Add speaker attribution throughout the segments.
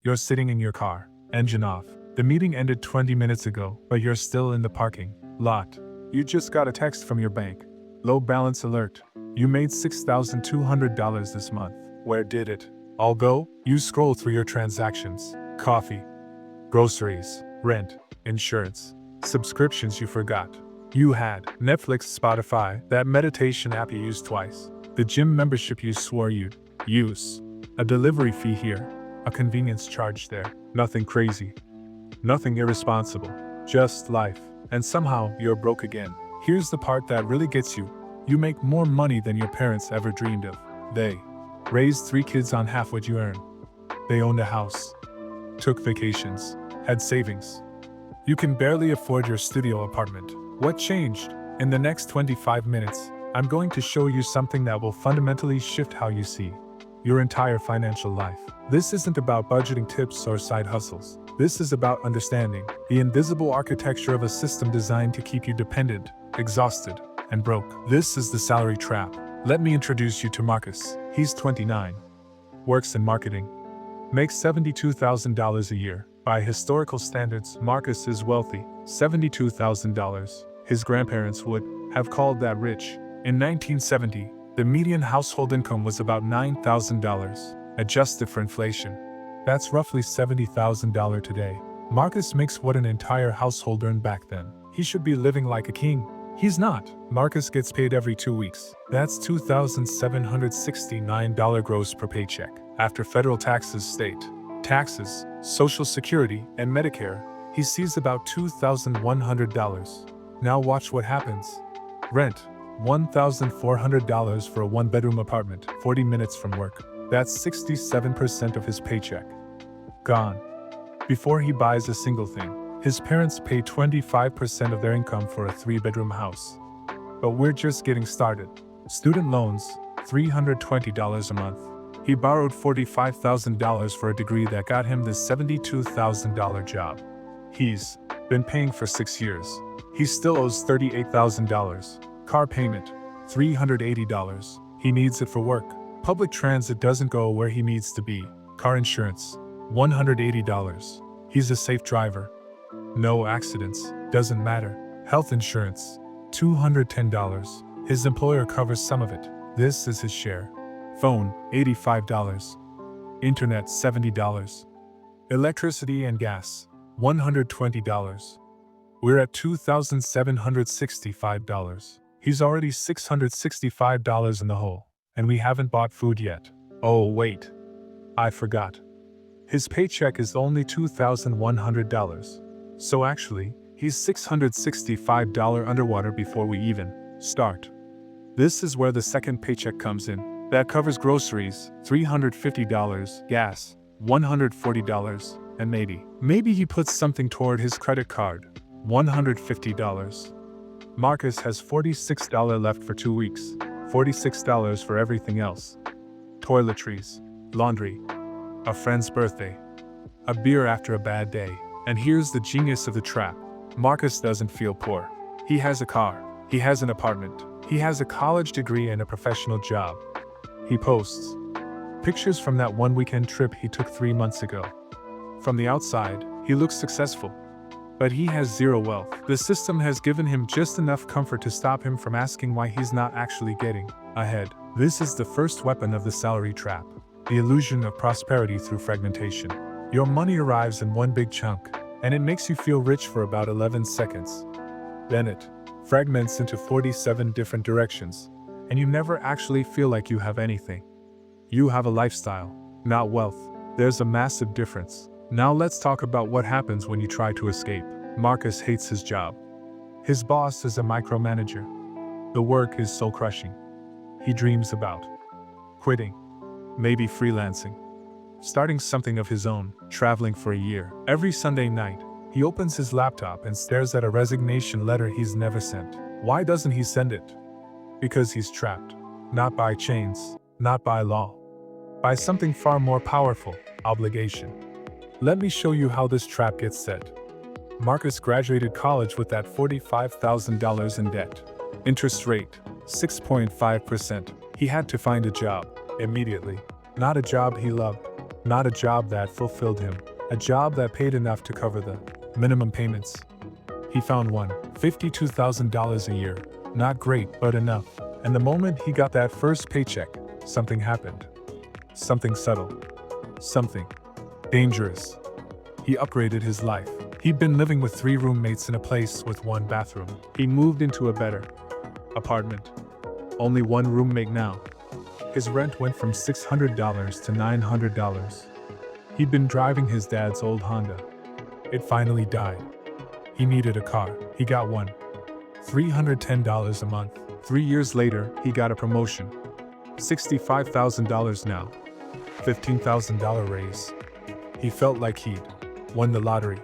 Speaker 1: You're sitting in your car, engine off. The meeting ended 20 minutes ago, but you're still in the parking lot. You just got a text from your bank. Low balance alert. You made $6,200 this month. Where did it all go? You scroll through your transactions. Coffee, groceries, rent, insurance, subscriptions you forgot. You had Netflix, Spotify, that meditation app you used twice, the gym membership you swore you'd use, a delivery fee here, a convenience charge there. Nothing crazy, nothing irresponsible, just life. And somehow you're broke again. Here's the part that really gets you. You make more money than your parents ever dreamed of. They raised 3 kids on half what you earn. They owned a house, took vacations, had savings. You can barely afford your studio apartment. What changed? In the next 25 minutes, I'm going to show you something that will fundamentally shift how you see your entire financial life. This isn't about budgeting tips or side hustles. This is about understanding the invisible architecture of a system designed to keep you dependent, exhausted, and broke. This is the salary trap. Let me introduce you to Marcus. He's 29, works in marketing, makes $72,000 a year. By historical standards, Marcus is wealthy. $72,000. His grandparents would have called that rich. In 1970, the median household income was about $9,000, adjusted for inflation. That's roughly $70,000 today. Marcus makes what an entire household earned back then. He should be living like a king. He's not. Marcus gets paid every 2 weeks. That's $2,769 gross per paycheck. After federal taxes, state taxes, Social Security, and Medicare, he sees about $2,100. Now watch what happens. Rent, $1,400 for a 1-bedroom apartment, 40 minutes from work. That's 67% of his paycheck gone. Before he buys a single thing, his parents pay 25% of their income for a 3-bedroom house. But we're just getting started. Student loans, $320 a month. He borrowed $45,000 for a degree that got him this $72,000 job. He's been paying for 6 years. He still owes $38,000. Car payment, $380. He needs it for work. Public transit doesn't go where he needs to be. Car insurance, $180. He's a safe driver. No accidents, doesn't matter. Health insurance, $210. His employer covers some of it. This is his share. Phone, $85. Internet, $70. Electricity and gas, $120. We're at $2,765. He's already $665 in the hole, and we haven't bought food yet. Oh, wait. I forgot. His paycheck is only $2,100. So actually, he's $665 underwater before we even start. This is where the second paycheck comes in. That covers groceries, $350, gas, $140, and maybe he puts something toward his credit card, $150. Marcus has $46 left for 2 weeks, $46 for everything else. Toiletries, laundry, a friend's birthday, a beer after a bad day. And here's the genius of the trap. Marcus doesn't feel poor. He has a car, he has an apartment, he has a college degree and a professional job. He posts pictures from that one weekend trip he took 3 months ago. From the outside, he looks successful. But he has zero wealth. The system has given him just enough comfort to stop him from asking why he's not actually getting ahead. This is the first weapon of the salary trap. The illusion of prosperity through fragmentation. Your money arrives in one big chunk, and it makes you feel rich for about 11 seconds. Then it fragments into 47 different directions, and you never actually feel like you have anything. You have a lifestyle, not wealth. There's a massive difference. Now let's talk about what happens when you try to escape. Marcus hates his job. His boss is a micromanager. The work is soul crushing. He dreams about quitting, maybe freelancing, starting something of his own, traveling for a year. Every Sunday night, he opens his laptop and stares at a resignation letter he's never sent. Why doesn't he send it? Because he's trapped. Not by chains, not by law. By something far more powerful, obligation. Let me show you how this trap gets set. Marcus graduated college with that $45,000 in debt. Interest rate, 6.5%. He had to find a job, immediately. Not a job he loved. Not a job that fulfilled him, a job that paid enough to cover the minimum payments. He found one, $52,000 a year. Not great, but enough. And the moment he got that first paycheck, something happened. Something subtle. Something dangerous. He upgraded his life. He'd been living with 3 roommates in a place with 1 bathroom. He moved into a better apartment. Only 1 roommate now. His rent went from $600 to $900. He'd been driving his dad's old Honda. It finally died. He needed a car. He got one. $310 a month. 3 years later, he got a promotion. $65,000 now. $15,000 raise. He felt like he'd won the lottery.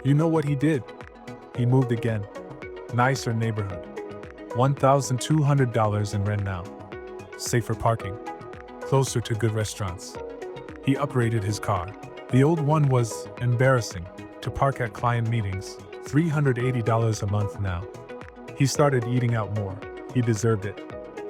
Speaker 1: You know what he did? He moved again. Nicer neighborhood. $1,200 in rent now. Safer parking. Closer to good restaurants. He upgraded his car. The old one was embarrassing to park at client meetings. $380 a month now. He started eating out more. He deserved it.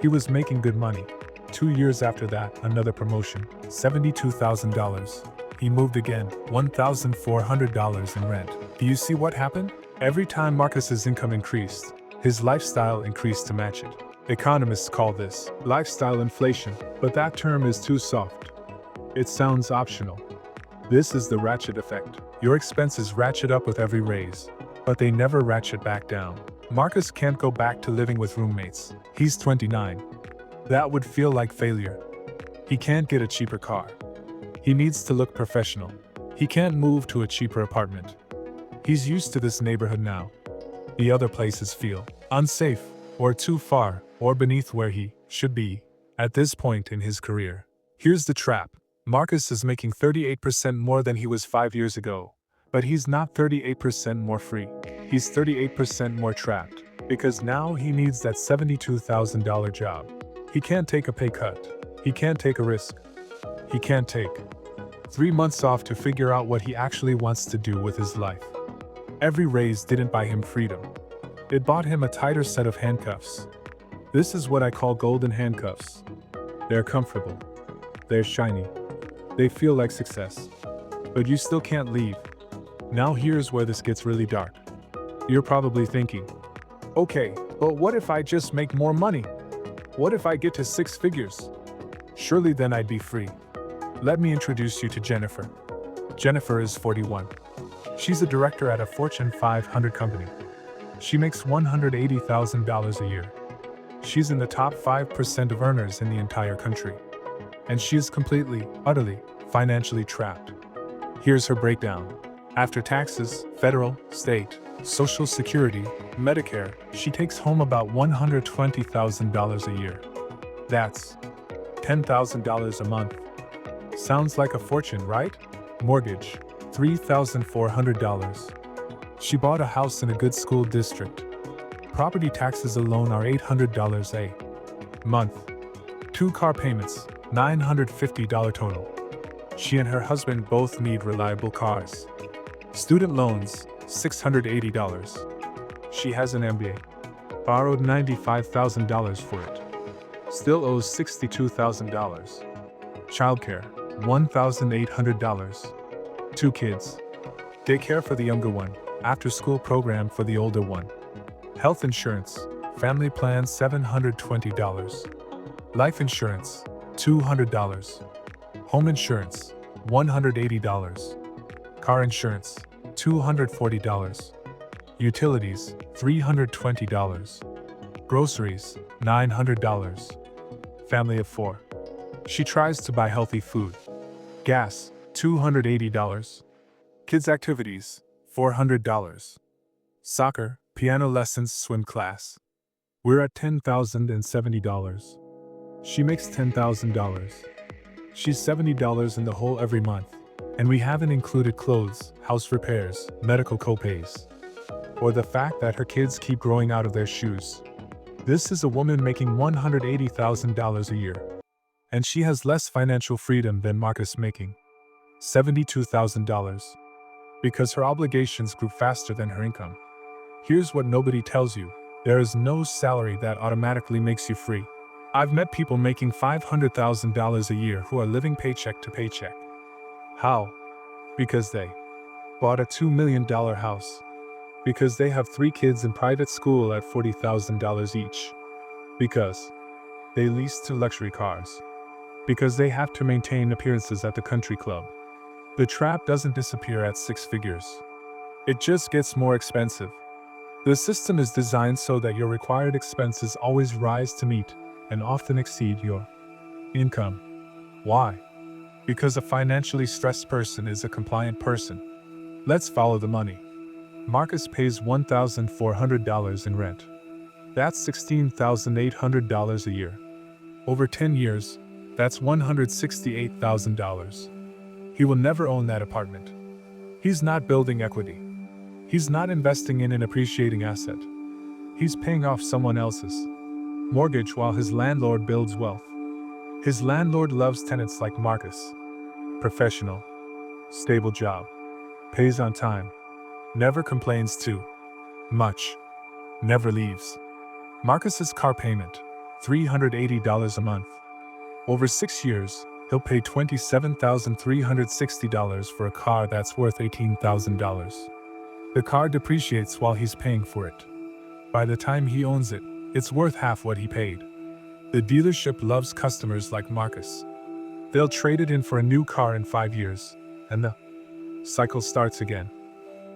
Speaker 1: He was making good money. 2 years after that, another promotion. $72,000. He moved again. $1,400 in rent. Do you see what happened? Every time Marcus's income increased, his lifestyle increased to match it. Economists call this lifestyle inflation, but that term is too soft. It sounds optional. This is the ratchet effect. Your expenses ratchet up with every raise, but they never ratchet back down. Marcus can't go back to living with roommates. He's 29. That would feel like failure. He can't get a cheaper car. He needs to look professional. He can't move to a cheaper apartment. He's used to this neighborhood now. The other places feel unsafe, or too far, or beneath where he should be at this point in his career. Here's the trap. Marcus is making 38% more than he was 5 years ago, but he's not 38% more free. He's 38% more trapped, because now he needs that $72,000 job. He can't take a pay cut. He can't take a risk. He can't take 3 months off to figure out what he actually wants to do with his life. Every raise didn't buy him freedom. It bought him a tighter set of handcuffs. This is what I call golden handcuffs. They're comfortable. They're shiny. They feel like success. But you still can't leave. Now here's where this gets really dark. You're probably thinking, okay, but what if I just make more money? What if I get to 6 figures? Surely then I'd be free. Let me introduce you to Jennifer. Jennifer is 41. She's a director at a Fortune 500 company. She makes $180,000 a year. She's in the top 5% of earners in the entire country. And she is completely, utterly, financially trapped. Here's her breakdown. After taxes, federal, state, Social Security, Medicare, she takes home about $120,000 a year. That's $10,000 a month. Sounds like a fortune, right? Mortgage, $3,400. She bought a house in a good school district. Property taxes alone are $800 a month. 2 car payments, $950 total. She and her husband both need reliable cars. Student loans, $680. She has an MBA. Borrowed $95,000 for it. Still owes $62,000. Childcare, $1,800. 2 kids. Daycare for the younger one, after-school program for the older one. Health insurance, family plan $720. Life insurance, $200. Home insurance, $180. Car insurance, $240. Utilities, $320. Groceries, $900. Family of 4. She tries to buy healthy food. Gas, $280. Kids' activities, $400. Soccer, piano lessons, swim class. We're at $10,070. She makes $10,000. She's $70 in the hole every month. And we haven't included clothes, house repairs, medical copays, or the fact that her kids keep growing out of their shoes. This is a woman making $180,000 a year. And she has less financial freedom than Marcus, making $72,000. Because her obligations grew faster than her income. Here's what nobody tells you. There is no salary that automatically makes you free. I've met people making $500,000 a year who are living paycheck to paycheck. How? Because they bought a $2 million house. Because they have 3 kids in private school at $40,000 each. Because they lease 2 luxury cars. Because they have to maintain appearances at the country club. The trap doesn't disappear at 6 figures. It just gets more expensive. The system is designed so that your required expenses always rise to meet and often exceed your income. Why? Because a financially stressed person is a compliant person. Let's follow the money. Marcus pays $1,400 in rent. That's $16,800 a year. Over 10 years, that's $168,000. He will never own that apartment. He's not building equity. He's not investing in an appreciating asset. He's paying off someone else's mortgage while his landlord builds wealth. His landlord loves tenants like Marcus. Professional, stable job, pays on time, never complains too much, never leaves. Marcus's car payment, $380 a month. Over 6 years, he'll pay $27,360 for a car that's worth $18,000. The car depreciates while he's paying for it. By the time he owns it, it's worth half what he paid. The dealership loves customers like Marcus. They'll trade it in for a new car in 5 years, and the cycle starts again.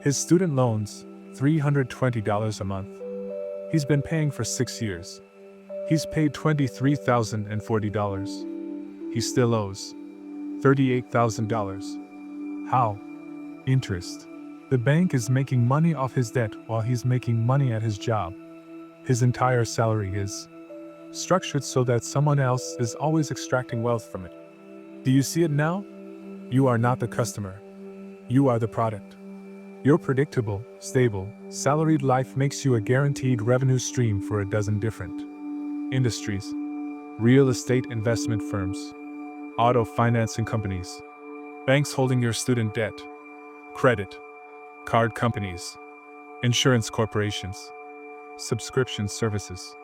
Speaker 1: His student loans, $320 a month. He's been paying for 6 years. He's paid $23,040. He still owes $38,000. How? Interest. The bank is making money off his debt while he's making money at his job. His entire salary is structured so that someone else is always extracting wealth from it. Do you see it now? You are not the customer. You are the product. Your predictable, stable, salaried life makes you a guaranteed revenue stream for a dozen different industries: real estate investment firms, auto financing companies, banks holding your student debt, credit card companies, insurance corporations, subscription services.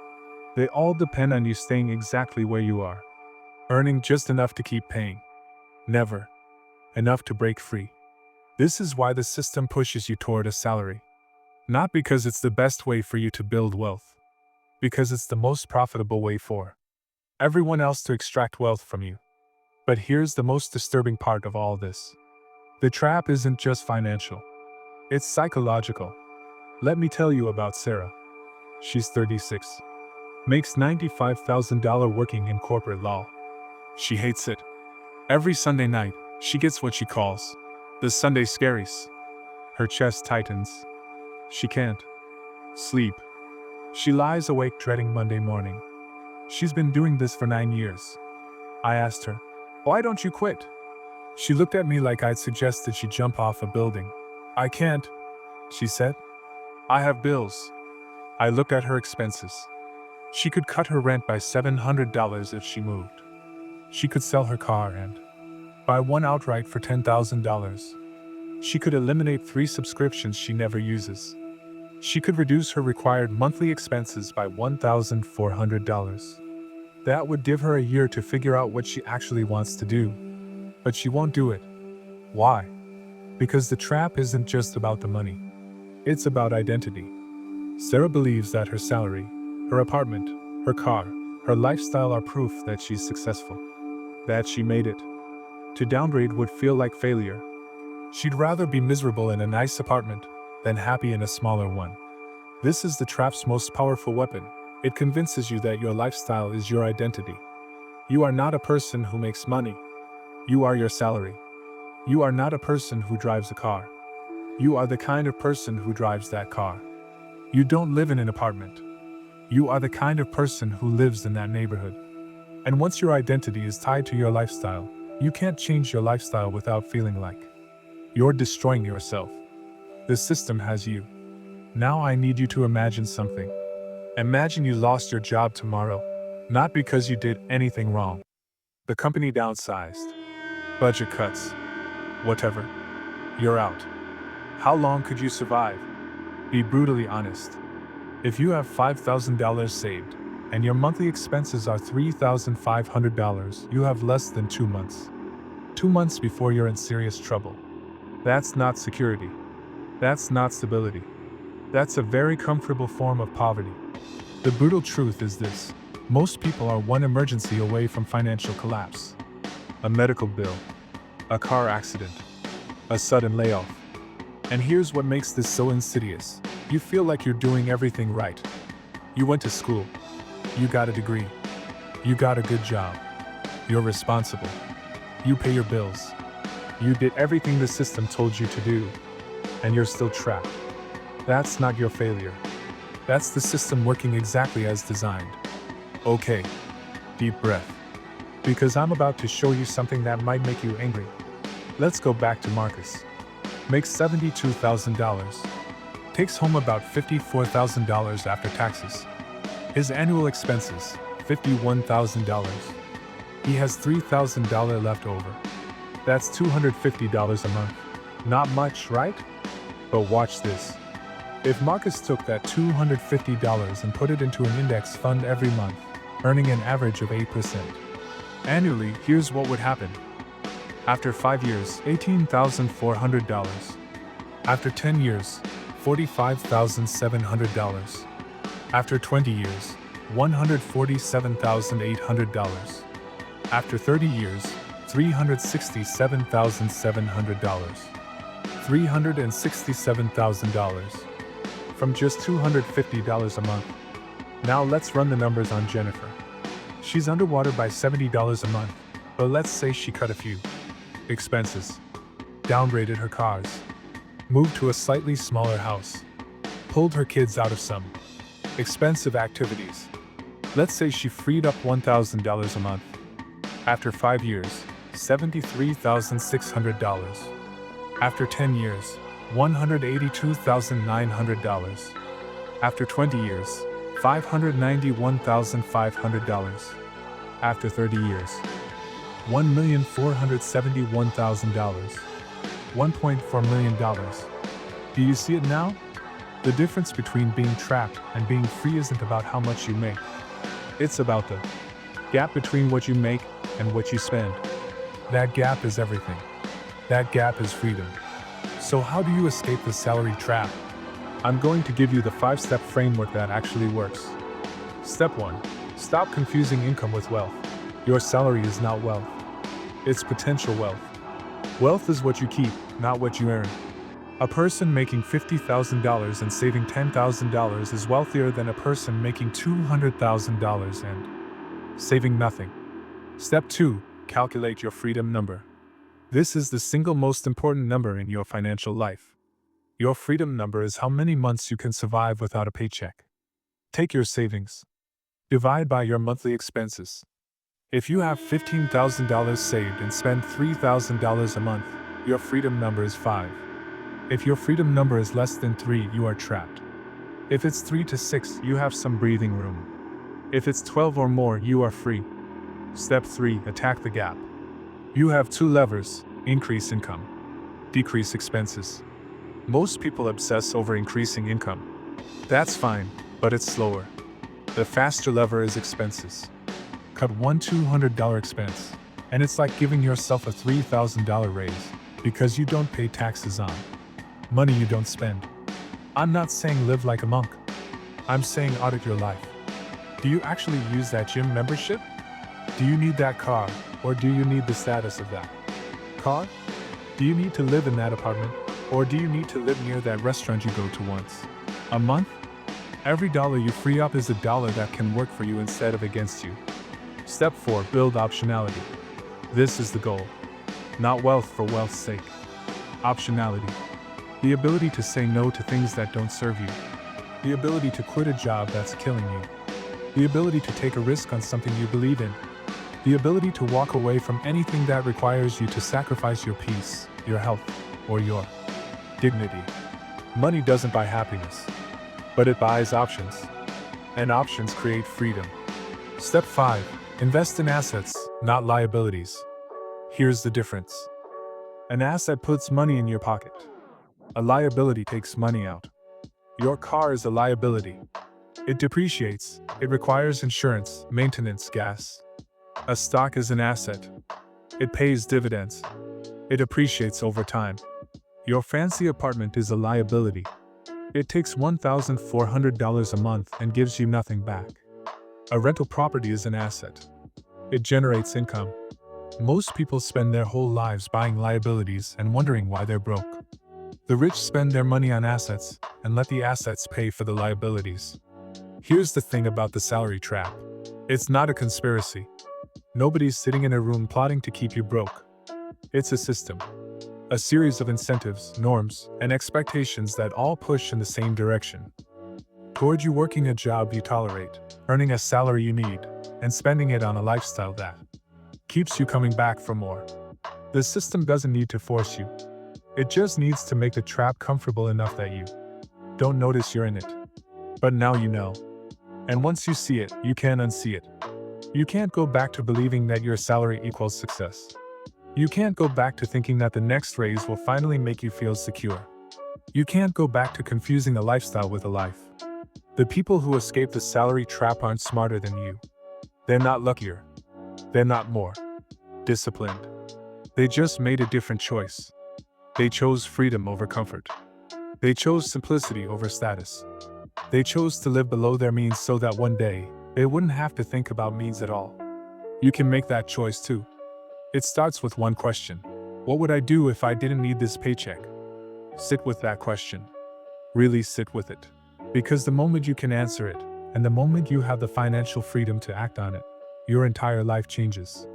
Speaker 1: They all depend on you staying exactly where you are, earning just enough to keep paying, never enough to break free. This is why the system pushes you toward a salary. Not because it's the best way for you to build wealth, because it's the most profitable way for everyone else to extract wealth from you. But here's the most disturbing part of all this. The trap isn't just financial. It's psychological. Let me tell you about Sarah. She's 36. Makes $95,000 working in corporate law. She hates it. Every Sunday night, she gets what she calls the Sunday scaries. Her chest tightens. She can't sleep. She lies awake dreading Monday morning. She's been doing this for 9 years. I asked her, "Why don't you quit?" She looked at me like I'd suggested she jump off a building. "I can't," she said. "I have bills." I looked at her expenses. She could cut her rent by $700 if she moved. She could sell her car and buy one outright for $10,000. She could eliminate 3 subscriptions she never uses. She could reduce her required monthly expenses by $1,400. That would give her a year to figure out what she actually wants to do. But she won't do it. Why? Because the trap isn't just about the money. It's about identity. Sarah believes that her salary, her apartment, her car, her lifestyle are proof that she's successful, that she made it. To downgrade would feel like failure. She'd rather be miserable in a nice apartment than happy in a smaller one. This is the trap's most powerful weapon. It convinces you that your lifestyle is your identity. You are not a person who makes money. You are your salary. You are not a person who drives a car. You are the kind of person who drives that car. You don't live in an apartment. You are the kind of person who lives in that neighborhood. And once your identity is tied to your lifestyle, you can't change your lifestyle without feeling like you're destroying yourself. The system has you. Now I need you to imagine something. Imagine you lost your job tomorrow, not because you did anything wrong. The company downsized. Budget cuts. Whatever. You're out. How long could you survive? Be brutally honest. If you have $5,000 saved, and your monthly expenses are $3,500, you have less than 2 months. 2 months before you're in serious trouble. That's not security. That's not stability. That's a very comfortable form of poverty. The brutal truth is this: most people are one emergency away from financial collapse. A medical bill, a car accident, a sudden layoff. And here's what makes this so insidious: you feel like you're doing everything right. You went to school, you got a degree, you got a good job, you're responsible, you pay your bills, you did everything the system told you to do, and you're still trapped. That's not your failure. That's the system working exactly as designed. Okay, deep breath. Because I'm about to show you something that might make you angry. Let's go back to Marcus. Makes $72,000. Takes home about $54,000 after taxes. His annual expenses, $51,000. He has $3,000 left over. That's $250 a month. Not much, right? But watch this. If Marcus took that $250 and put it into an index fund every month, earning an average of 8%. Annually, here's what would happen. After 5 years, $18,400. After 10 years, $45,700. After 20 years, $147,800. After 30 years, $367,700. $367,000. From just $250 a month. Now let's run the numbers on Jennifer. She's underwater by $70 a month, but let's say she cut a few expenses, downgraded her cars, moved to a slightly smaller house, pulled her kids out of some expensive activities. Let's say she freed up $1,000 a month. After 5 years, $73,600. After 10 years, $182,900. After 20 years, $591,500. After 30 years, $1,471,000. $1.4 million. Do you see it now? The difference between being trapped and being free isn't about how much you make. It's about the gap between what you make and what you spend. That gap is everything. That gap is freedom. So how do you escape the salary trap? I'm going to give you the 5-step framework that actually works. Step 1. Stop confusing income with wealth. Your salary is not wealth. It's potential wealth. Wealth is what you keep, not what you earn. A person making $50,000 and saving $10,000 is wealthier than a person making $200,000 and saving nothing. Step 2. Calculate your freedom number. This is the single most important number in your financial life. Your freedom number is how many months you can survive without a paycheck. Take your savings. Divide by your monthly expenses. If you have $15,000 saved and spend $3,000 a month, your freedom number is 5. If your freedom number is less than 3, you are trapped. If it's 3 to 6, you have some breathing room. If it's 12 or more, you are free. Step 3. Attack the gap. You have 2 levers: increase income, decrease expenses. Most people obsess over increasing income. That's fine, but it's slower. The faster lever is expenses. Cut one $200 expense, and it's like giving yourself a $3,000 raise, because you don't pay taxes on money you don't spend. I'm not saying live like a monk. I'm saying audit your life. Do you actually use that gym membership? Do you need that car, or do you need the status of that car? Do you need to live in that apartment, or do you need to live near that restaurant you go to once a month? Every dollar you free up is a dollar that can work for you instead of against you. Step 4. Build optionality. This is the goal. Not wealth for wealth's sake. Optionality. The ability to say no to things that don't serve you. The ability to quit a job that's killing you. The ability to take a risk on something you believe in. The ability to walk away from anything that requires you to sacrifice your peace, your health, or your dignity. Money doesn't buy happiness, but it buys options. And options create freedom. Step 5. Invest in assets, not liabilities. Here's the difference. An asset puts money in your pocket. A liability takes money out. Your car is a liability. It depreciates. It requires insurance, maintenance, gas. A stock is an asset. It pays dividends. It appreciates over time. Your fancy apartment is a liability. It takes $1,400 a month and gives you nothing back. A rental property is an asset. It generates income. Most people spend their whole lives buying liabilities and wondering why they're broke. The rich spend their money on assets and let the assets pay for the liabilities. Here's the thing about the salary trap. It's not a conspiracy. Nobody's sitting in a room plotting to keep you broke. It's a system. A series of incentives, norms, and expectations that all push in the same direction. Toward you working a job you tolerate, earning a salary you need, and spending it on a lifestyle that keeps you coming back for more. The system doesn't need to force you. It just needs to make the trap comfortable enough that you don't notice you're in it. But now you know. And once you see it, you can't unsee it. You can't go back to believing that your salary equals success. You can't go back to thinking that the next raise will finally make you feel secure. You can't go back to confusing a lifestyle with a life. The people who escape the salary trap aren't smarter than you. They're not luckier. They're not more disciplined. They just made a different choice. They chose freedom over comfort. They chose simplicity over status. They chose to live below their means so that one day, they wouldn't have to think about means at all. You can make that choice too. It starts with one question. What would I do if I didn't need this paycheck? Sit with that question. Really sit with it. Because the moment you can answer it, and the moment you have the financial freedom to act on it, your entire life changes.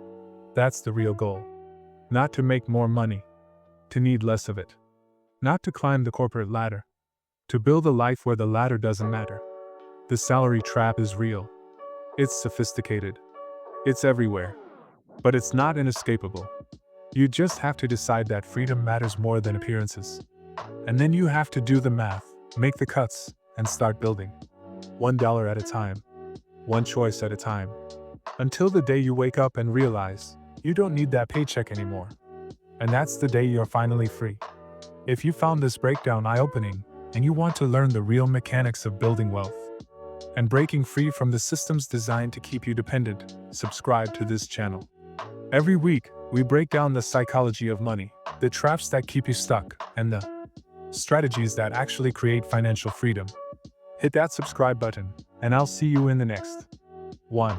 Speaker 1: That's the real goal. Not to make more money. To need less of it. Not to climb the corporate ladder. To build a life where the ladder doesn't matter. The salary trap is real. It's sophisticated. It's everywhere. But it's not inescapable. You just have to decide that freedom matters more than appearances. And then you have to do the math, make the cuts, and start building. $1 at a time. One choice at a time. Until the day you wake up and realize you don't need that paycheck anymore. And that's the day you're finally free. If you found this breakdown eye-opening, and you want to learn the real mechanics of building wealth and breaking free from the systems designed to keep you dependent, subscribe to this channel. Every week, we break down the psychology of money, the traps that keep you stuck, and the strategies that actually create financial freedom. Hit that subscribe button, and I'll see you in the next one.